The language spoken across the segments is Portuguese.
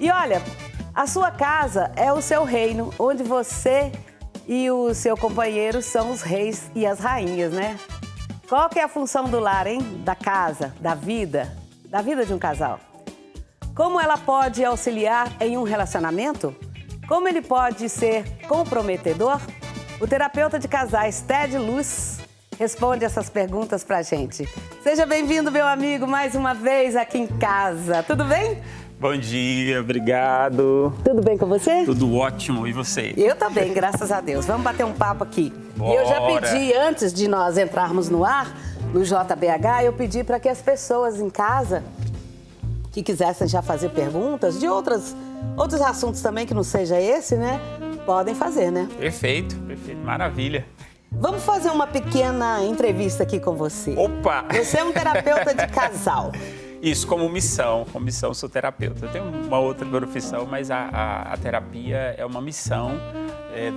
E olha, a sua casa é o seu reino, onde você e o seu companheiro são os reis e as rainhas, né? Qual que é a função do lar, hein? Da casa, da vida de um casal. Como ela pode auxiliar em um relacionamento? Como ele pode ser comprometedor? O terapeuta de casais Ted Luz responde essas perguntas pra gente. Seja bem-vindo, meu amigo, mais uma vez aqui em casa. Tudo bem? Bom dia, obrigado. Tudo bem com você? Tudo ótimo, e você? Eu também, graças a Deus. Vamos bater um papo aqui. Bora. E eu já pedi, antes de nós entrarmos no ar, no JBH, eu pedi para que as pessoas em casa que quisessem já fazer perguntas de outros assuntos também, que não seja esse, né? Podem fazer, né? Perfeito, maravilha. Vamos fazer uma pequena entrevista aqui com você. Opa! Você é um terapeuta de casal. Isso, como missão sou terapeuta. Eu tenho uma outra profissão, mas a terapia é uma missão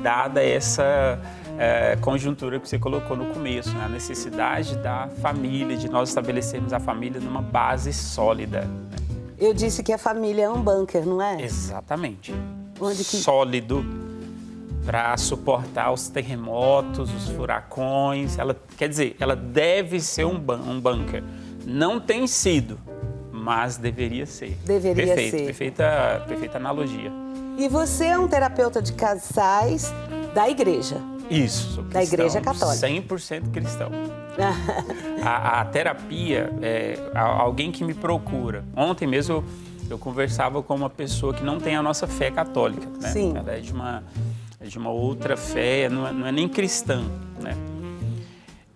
dada essa conjuntura que você colocou no começo, né? A necessidade da família, de nós estabelecermos a família numa base sólida. Né? Eu disse que a família é um bunker, não é? Exatamente. Onde que... Sólido para suportar os terremotos, os furacões. Ela deve ser um bunker. Não tem sido, mas deveria ser. Deveria ser. Perfeita analogia. E você é um terapeuta de casais da igreja? Isso, sou cristão. Da igreja católica. 100% cristão. a terapia é alguém que me procura. Ontem mesmo eu conversava com uma pessoa que não tem a nossa fé católica, né? Sim. Ela é de uma outra fé, não é nem cristã, né?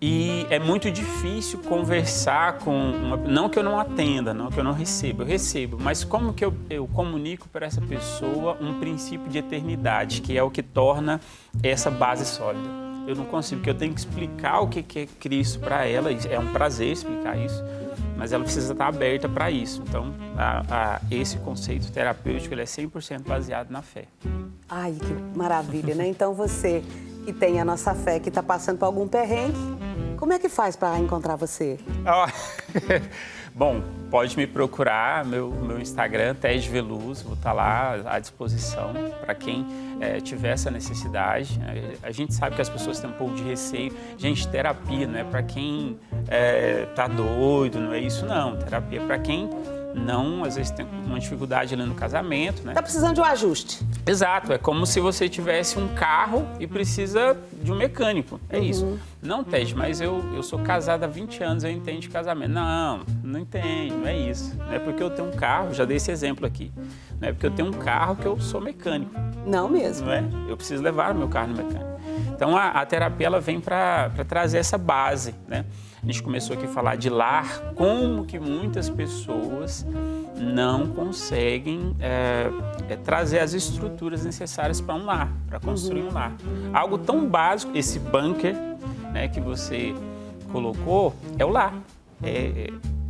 E é muito difícil conversar com não que eu não atenda, não que eu não receba, eu recebo, mas como que eu comunico para essa pessoa um princípio de eternidade, que é o que torna essa base sólida. Eu não consigo, porque eu tenho que explicar o que é Cristo para ela, é um prazer explicar isso, mas ela precisa estar aberta para isso. Então, esse conceito terapêutico ele é 100% baseado na fé. Ai, que maravilha, né? Então você que tem a nossa fé, que está passando por algum perrengue, como é que faz para encontrar você? Bom, pode me procurar, meu Instagram, Ted Veluz, vou estar lá à disposição para quem tiver essa necessidade. A gente sabe que as pessoas têm um pouco de receio. Gente, terapia não é para quem tá doido, não é isso não. Terapia é para quem não, às vezes tem uma dificuldade ali no casamento, né? Tá precisando de um ajuste. Exato, é como se você tivesse um carro e precisa de um mecânico, é isso. Não, Ted, mas eu sou casado há 20 anos, eu entendo de casamento. Não entendo, não é isso. Não é porque eu tenho um carro, já dei esse exemplo aqui, não é porque eu tenho um carro que eu sou mecânico. Não mesmo. Não é? Eu preciso levar o meu carro no mecânico. Então a terapia ela vem para trazer essa base, né? A gente começou aqui a falar de lar, como que muitas pessoas não conseguem trazer as estruturas necessárias para um lar, para construir um lar. Algo tão básico, esse bunker, né, que você colocou, é o lar.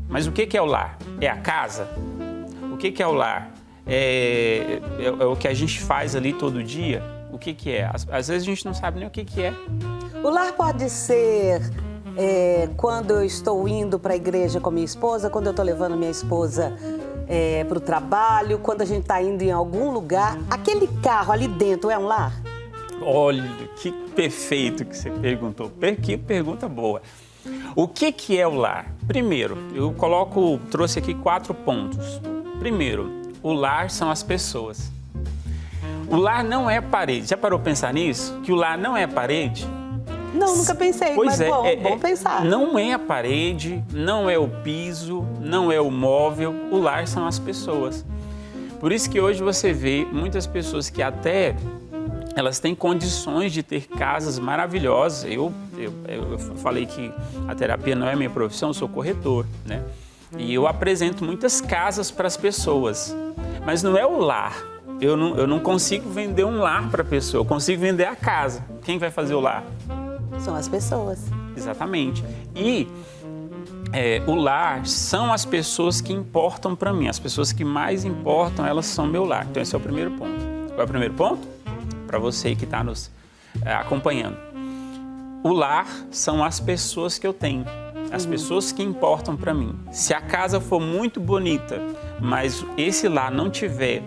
Mas o que é o lar? É a casa? O que é o lar? É o que a gente faz ali todo dia? O que é? Às vezes a gente não sabe nem o que é. O lar pode ser... quando eu estou indo para a igreja com minha esposa, quando eu estou levando minha esposa para o trabalho, quando a gente está indo em algum lugar, aquele carro ali dentro é um lar? Olha, que perfeito que você perguntou. Que pergunta boa. O que é o lar? Primeiro, eu trouxe aqui 4 pontos. Primeiro, o lar são as pessoas. O lar não é parede. Já parou para pensar nisso? Que o lar não é parede? Não, nunca pensei, pois mas bom pensar. Não é a parede, não é o piso, não é o móvel, o lar são as pessoas. Por isso que hoje você vê muitas pessoas que até elas têm condições de ter casas maravilhosas. Eu falei que a terapia não é minha profissão, eu sou corretor, né? E eu apresento muitas casas para as pessoas, mas não é o lar. Eu não consigo vender um lar para a pessoa, eu consigo vender a casa. Quem vai fazer o lar? São as pessoas. Exatamente. E o lar são as pessoas que importam para mim. As pessoas que mais importam, elas são meu lar. Então, esse é o primeiro ponto. Qual é o primeiro ponto? Para você que está nos acompanhando. O lar são as pessoas que eu tenho. as pessoas que importam para mim. Se a casa for muito bonita, mas esse lar não tiver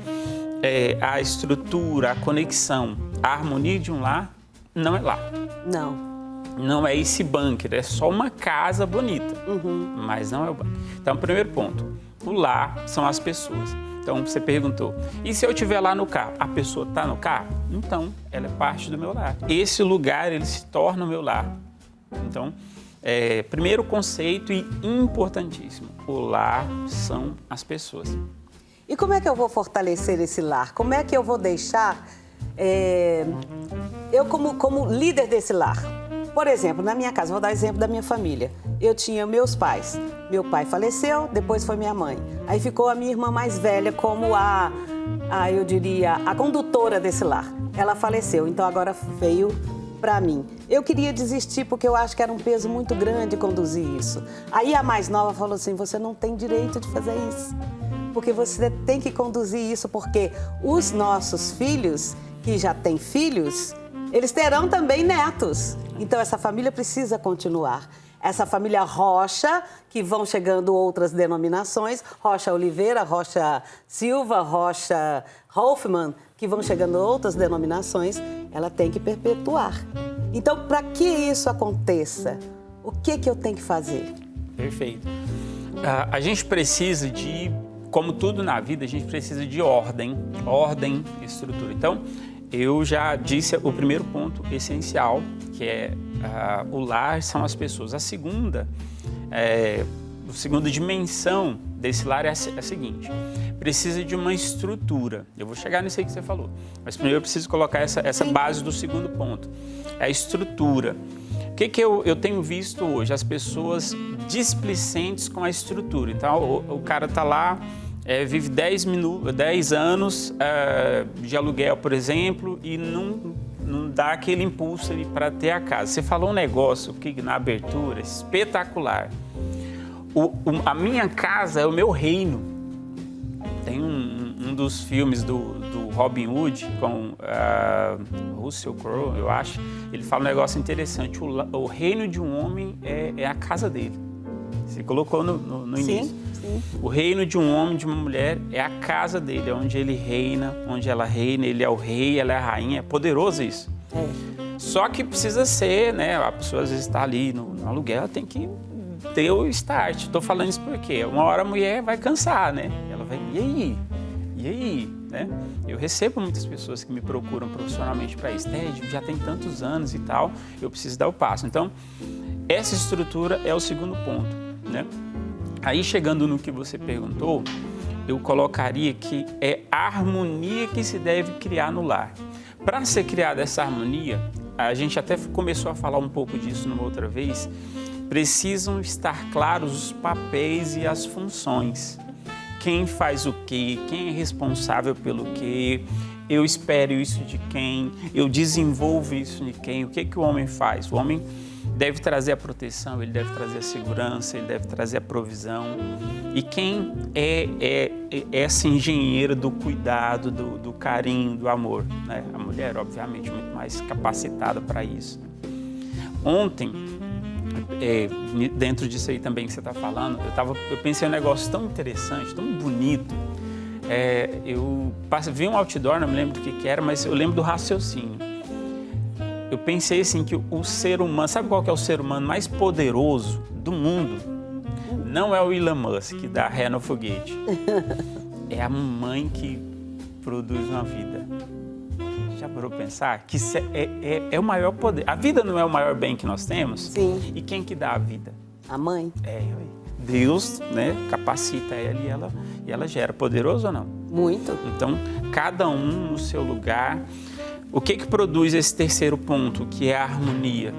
a estrutura, a conexão, a harmonia de um lar, não é lar. Não é esse bunker, é só uma casa bonita, mas não é o bunker. Então, primeiro ponto, o lar são as pessoas. Então, você perguntou, e se eu estiver lá no carro? A pessoa está no carro? Então, ela é parte do meu lar. Esse lugar, ele se torna o meu lar. Então, primeiro conceito e importantíssimo, o lar são as pessoas. E como é que eu vou fortalecer esse lar? Como é que eu vou deixar eu como líder desse lar? Por exemplo, na minha casa, vou dar exemplo da minha família. Eu tinha meus pais. Meu pai faleceu, depois foi minha mãe. Aí ficou a minha irmã mais velha como eu diria, a condutora desse lar. Ela faleceu, então agora veio para mim. Eu queria desistir porque eu acho que era um peso muito grande conduzir isso. Aí a mais nova falou assim, você não tem direito de fazer isso. Porque você tem que conduzir isso, porque os nossos filhos, que já têm filhos, eles terão também netos. Então, essa família precisa continuar. Essa família Rocha, que vão chegando outras denominações, Rocha Oliveira, Rocha Silva, Rocha Hoffman, que vão chegando outras denominações, ela tem que perpetuar. Então, para que isso aconteça, o que eu tenho que fazer? Perfeito. A gente precisa de, como tudo na vida, a gente precisa de ordem e estrutura. Então, eu já disse o primeiro ponto essencial, que é o lar são as pessoas. A segunda dimensão desse lar é a seguinte, precisa de uma estrutura. Eu vou chegar nisso aí que você falou, mas primeiro eu preciso colocar essa base do segundo ponto, é a estrutura. O que eu tenho visto hoje? As pessoas displicentes com a estrutura. Então, o cara está lá, vive 10 anos de aluguel, por exemplo, e não dá aquele impulso para ter a casa. Você falou um negócio que na abertura espetacular. A minha casa é o meu reino. Tem um dos filmes do Robin Hood com Russell Crowe, eu acho. Ele fala um negócio interessante. O reino de um homem é a casa dele. Você colocou no início. Sim. O reino de um homem, de uma mulher, é a casa dele, é onde ele reina, onde ela reina, ele é o rei, ela é a rainha, é poderoso isso. Só que precisa ser, né, a pessoa às vezes está ali no aluguel, ela tem que ter o start. Estou falando isso porque uma hora a mulher vai cansar, né? Ela vai, e aí? Né? Eu recebo muitas pessoas que me procuram profissionalmente para isso. Já tem tantos anos e tal, eu preciso dar o passo. Então, essa estrutura é o segundo ponto, né? Aí, chegando no que você perguntou, eu colocaria que é a harmonia que se deve criar no lar. Para ser criada essa harmonia, a gente até começou a falar um pouco disso numa outra vez, precisam estar claros os papéis e as funções. Quem faz o quê? Quem é responsável pelo quê? Eu espero isso de quem? Eu desenvolvo isso de quem? O que o homem faz? O homem deve trazer a proteção, ele deve trazer a segurança, ele deve trazer a provisão. E quem é essa engenheira do cuidado, do carinho, do amor? Né? A mulher, obviamente, muito mais capacitada para isso. Ontem, dentro disso aí também que você está falando, eu pensei um negócio tão interessante, tão bonito. Eu vi um outdoor, não me lembro do que era, mas eu lembro do raciocínio. Eu pensei assim que o ser humano, sabe qual que é o ser humano mais poderoso do mundo? Não é o Elon Musk que dá ré no foguete. É a mãe que produz uma vida. Já parou para pensar que é o maior poder? A vida não é o maior bem que nós temos? Sim. E quem que dá a vida? A mãe. Deus, né, capacita ela e ela gera. Poderoso ou não? Muito. Então, cada um no seu lugar. O que produz esse terceiro ponto, que é a harmonia?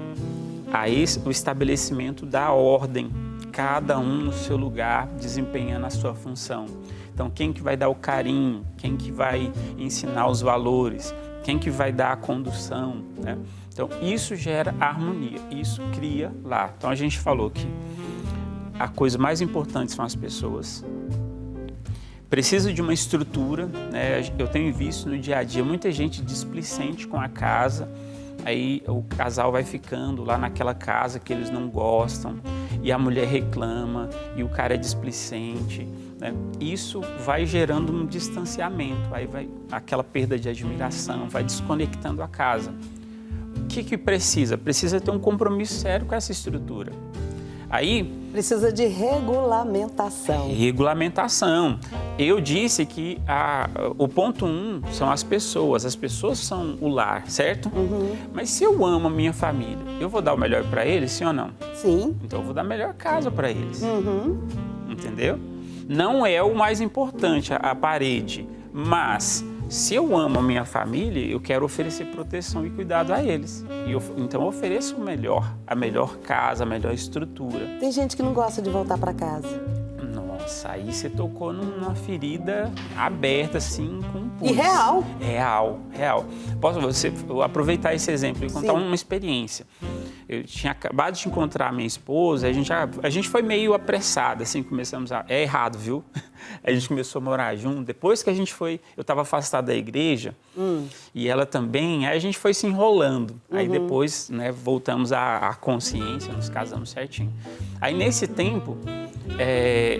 O estabelecimento da ordem, cada um no seu lugar, desempenhando a sua função. Então, quem que vai dar o carinho? Quem que vai ensinar os valores? Quem que vai dar a condução? Né? Então, isso gera harmonia, isso cria lar. Então, a gente falou que a coisa mais importante são as pessoas. Precisa de uma estrutura, né? Eu tenho visto no dia a dia muita gente displicente com a casa, aí o casal vai ficando lá naquela casa que eles não gostam e a mulher reclama e o cara é displicente, né? Isso vai gerando um distanciamento, aí vai aquela perda de admiração, vai desconectando a casa. O que precisa? Precisa ter um compromisso sério com essa estrutura. Aí precisa de regulamentação. Regulamentação. Eu disse que o ponto 1 são as pessoas são o lar, certo? Mas se eu amo a minha família, eu vou dar o melhor para eles, sim ou não? Sim. Então eu vou dar a melhor casa para eles. Entendeu? Não é o mais importante a parede, mas se eu amo a minha família, eu quero oferecer proteção e cuidado a eles. Então eu ofereço a melhor casa, a melhor estrutura. Tem gente que não gosta de voltar para casa. Nossa, aí você tocou numa ferida aberta, assim, com um pulso. E real. Real. Posso aproveitar esse exemplo e contar Sim. uma experiência. Eu tinha acabado de encontrar a minha esposa, a gente foi meio apressado, assim, É errado, viu? A gente começou a morar junto. Depois que eu estava afastado da igreja, e ela também, aí a gente foi se enrolando. Aí depois, né, voltamos à consciência, nos casamos certinho. Aí nesse tempo,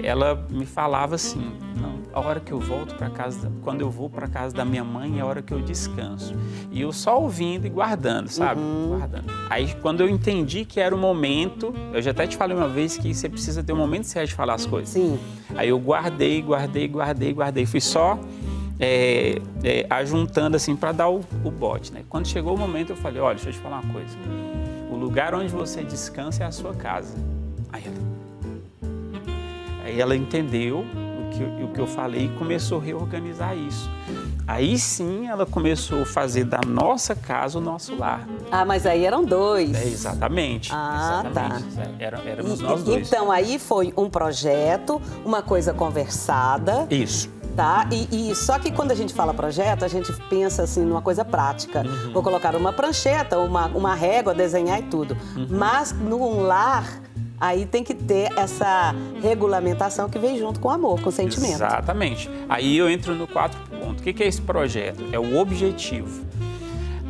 ela me falava assim, não, a hora que eu volto para casa, quando eu vou para casa da minha mãe, é a hora que eu descanso. E eu só ouvindo e guardando, sabe? Guardando. Aí quando eu entendi que era o momento, eu já até te falei uma vez que você precisa ter um momento certo de falar as coisas. Sim. Aí eu guardei. Fui só ajuntando assim para dar o bote, né? Quando chegou o momento eu falei, olha, deixa eu te falar uma coisa. O lugar onde você descansa é a sua casa. Aí ela entendeu o que eu falei e começou a reorganizar isso. Aí sim ela começou a fazer da nossa casa o nosso lar. Ah, mas aí eram dois. Exatamente. Tá. Éramos nós dois. Então aí foi um projeto, uma coisa conversada. Isso. Tá? E só que quando a gente fala projeto, a gente pensa assim numa coisa prática. Vou colocar uma prancheta, uma régua, desenhar e tudo. Mas num lar, aí tem que ter essa regulamentação que vem junto com o amor, com o sentimento. Exatamente. Aí eu entro no 4 ponto. O que é esse projeto? É o objetivo.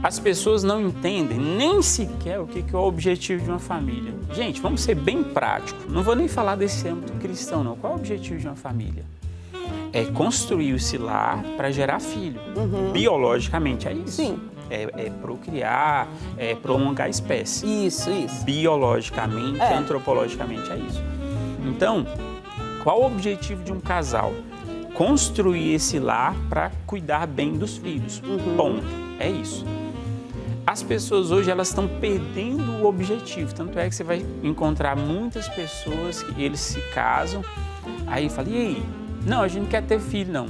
As pessoas não entendem nem sequer o que é o objetivo de uma família. Gente, vamos ser bem práticos. Não vou nem falar desse âmbito cristão, não. Qual é o objetivo de uma família? É construir esse lar para gerar filho. Biologicamente é isso. Sim. É procriar, é prolongar a espécie. Isso. Biologicamente, antropologicamente é isso. Então, qual o objetivo de um casal? Construir esse lar para cuidar bem dos filhos. Ponto. É isso. As pessoas hoje, elas estão perdendo o objetivo. Tanto é que você vai encontrar muitas pessoas que eles se casam, aí fala, e aí? Não, a gente não quer ter filho, não.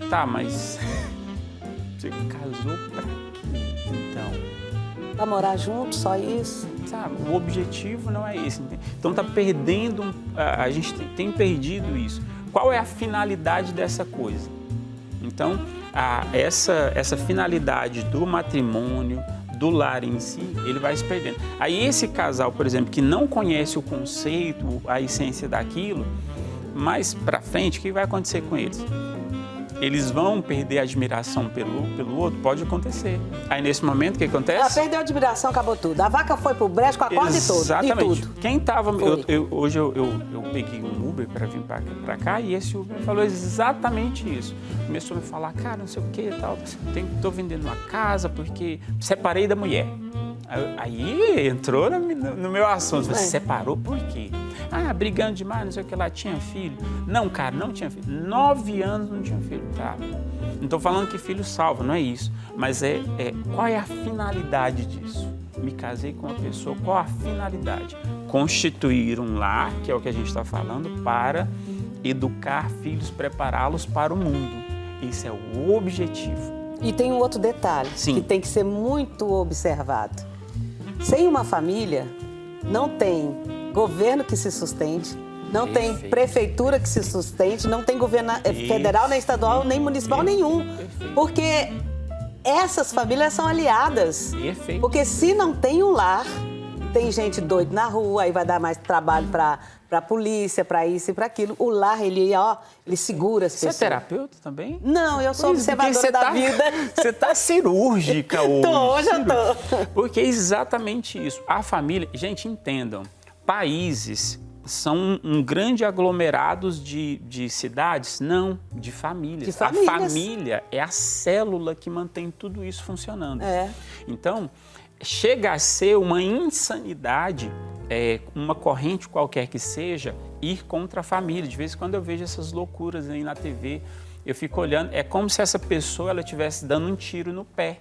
Tá, mas você casou pra quê, então? Pra morar junto, só isso? Sabe, o objetivo não é esse. Então tá perdendo, a gente tem perdido isso. Qual é a finalidade dessa coisa? Então, essa finalidade do matrimônio, do lar em si, ele vai se perdendo. Aí esse casal, por exemplo, que não conhece o conceito, a essência daquilo, mais pra frente, o que vai acontecer com eles? Eles vão perder a admiração pelo outro? Pode acontecer. Aí, nesse momento, o que acontece? Perdeu a admiração, acabou tudo. A vaca foi pro brejo com a corda e tudo. Exatamente. Tudo. Quem estava... Hoje eu peguei um Uber para vir para cá e esse Uber falou exatamente isso. Começou a me falar, cara, não sei o que e tal. Estou vendendo uma casa porque separei da mulher. Aí entrou no meu assunto. Você separou por quê? Brigando demais, não sei o que lá, tinha filho. Não, cara, não tinha filho. 9 anos não tinha filho. Tá. Não estou falando que filho salva, não é isso. Mas qual é a finalidade disso? Me casei com uma pessoa, qual a finalidade? Constituir um lar, que é o que a gente está falando, para educar filhos, prepará-los para o mundo. Esse é o objetivo. E tem um outro detalhe, que tem que ser muito observado. Sem uma família, não tem governo que se sustente, não tem prefeitura que se sustente, não tem governo federal, nem estadual, nem municipal nenhum. Porque essas famílias são aliadas. Porque se não tem um lar, tem gente doida na rua, aí vai dar mais trabalho para a polícia, para isso e para aquilo. O lar, ele segura as pessoas. Você é terapeuta também? Não, eu sou observadora da vida. Você está cirúrgica hoje. Hoje eu tô. Porque é exatamente isso. A família... Gente, entendam. Países são um grande aglomerados de cidades? Não, de famílias. De famílias. A família é a célula que mantém tudo isso funcionando. Então, chega a ser uma insanidade, uma corrente qualquer que seja, ir contra a família. De vez em quando eu vejo essas loucuras aí na TV, eu fico olhando, é como se essa pessoa ela estivesse dando um tiro no pé.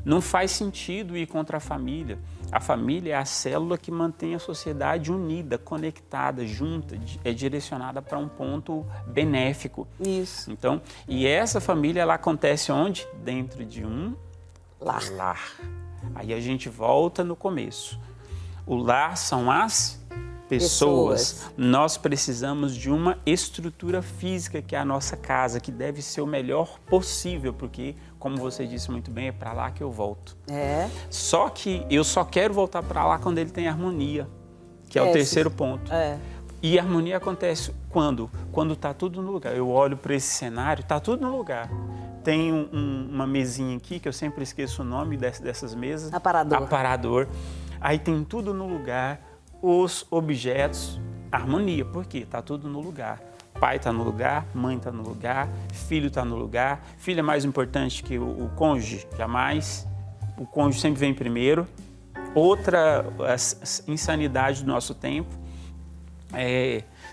Não faz sentido ir contra a família. A família é a célula que mantém a sociedade unida, conectada, junta, direcionada para um ponto benéfico. Isso. Então, e essa família, ela acontece onde? Dentro de um lar. Aí a gente volta no começo. O lar são as pessoas. Nós precisamos de uma estrutura física que é a nossa casa, que deve ser o melhor possível, porque, como você disse muito bem, é para lá que eu volto. Só que eu só quero voltar para lá quando ele tem harmonia, que é o terceiro ponto. E a harmonia acontece quando? Quando está tudo no lugar. Eu olho para esse cenário, está tudo no lugar. Tem uma mesinha aqui, que eu sempre esqueço o nome dessas mesas. Aparador. Aí tem tudo no lugar, os objetos, harmonia. Por quê? Está tudo no lugar. Pai está no lugar, mãe está no lugar, filho está no lugar. Filho é mais importante que o cônjuge? Jamais. O cônjuge sempre vem primeiro. Outra insanidade do nosso tempo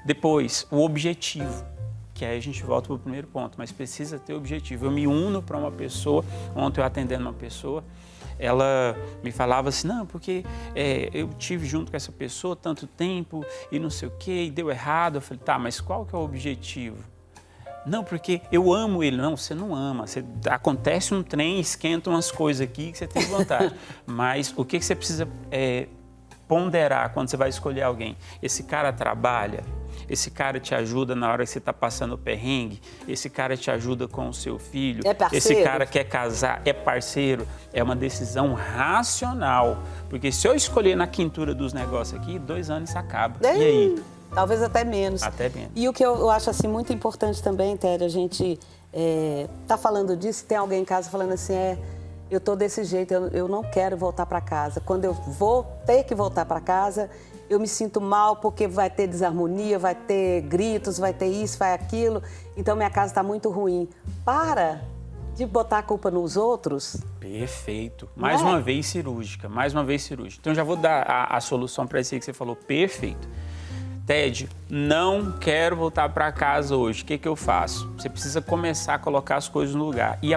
depois, o objetivo. Que aí a gente volta para o primeiro ponto, mas precisa ter objetivo. Eu me uno para uma pessoa, ontem eu atendendo uma pessoa, ela me falava assim, não, porque eu tive junto com essa pessoa tanto tempo e não sei o quê, e deu errado. Eu falei, tá, mas qual que é o objetivo? Não, porque eu amo ele. Não, você não ama. Acontece um trem, esquenta umas coisas aqui que você tem vontade. Mas o que você precisa ponderar quando você vai escolher alguém? Esse cara trabalha? Esse cara te ajuda na hora que você está passando o perrengue? Esse cara te ajuda com o seu filho? É parceiro? Esse cara quer casar? É parceiro? É uma decisão racional. Porque se eu escolher na quintura dos negócios aqui, 2 anos acaba. E aí? Talvez até menos. Até menos. E o que eu acho assim, muito importante também, Téria, a gente tá falando disso, tem alguém em casa falando assim, eu tô desse jeito, eu não quero voltar para casa. Quando eu vou ter que voltar para casa, eu me sinto mal porque vai ter desarmonia, vai ter gritos, vai ter isso, vai aquilo. Então, minha casa está muito ruim. Para de botar a culpa nos outros. Perfeito. Mais uma vez cirúrgica, Então, já vou dar a solução para isso aí que você falou. Perfeito. Ted, não quero voltar para casa hoje. O que eu faço? Você precisa começar a colocar as coisas no lugar. E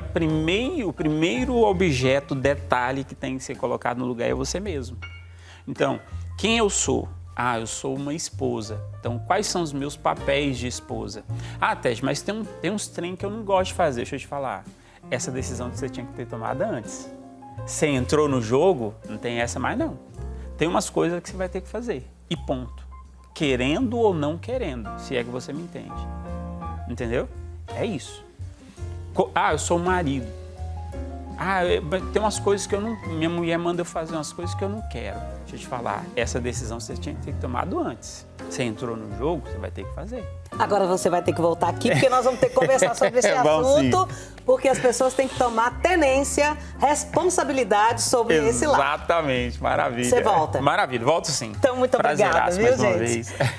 o primeiro objeto, detalhe que tem que ser colocado no lugar é você mesmo. Então, quem eu sou? Eu sou uma esposa. Então, quais são os meus papéis de esposa? Ted, mas tem uns trem que eu não gosto de fazer. Deixa eu te falar. Essa decisão que você tinha que ter tomado antes. Você entrou no jogo, não tem essa mais não. Tem umas coisas que você vai ter que fazer. E ponto. Querendo ou não querendo, se é que você me entende. Entendeu? É isso. Eu sou o marido. Tem umas coisas que eu não... Minha mulher manda eu fazer umas coisas que eu não quero. Deixa eu te falar, essa decisão você tinha que ter tomado antes. Você entrou no jogo, você vai ter que fazer. Agora você vai ter que voltar aqui, porque nós vamos ter que conversar sobre esse assunto, porque as pessoas têm que tomar tenência, responsabilidade sobre esse lado. Exatamente, maravilha. Você volta? Maravilha, volto sim. Então, muito obrigada, viu, gente?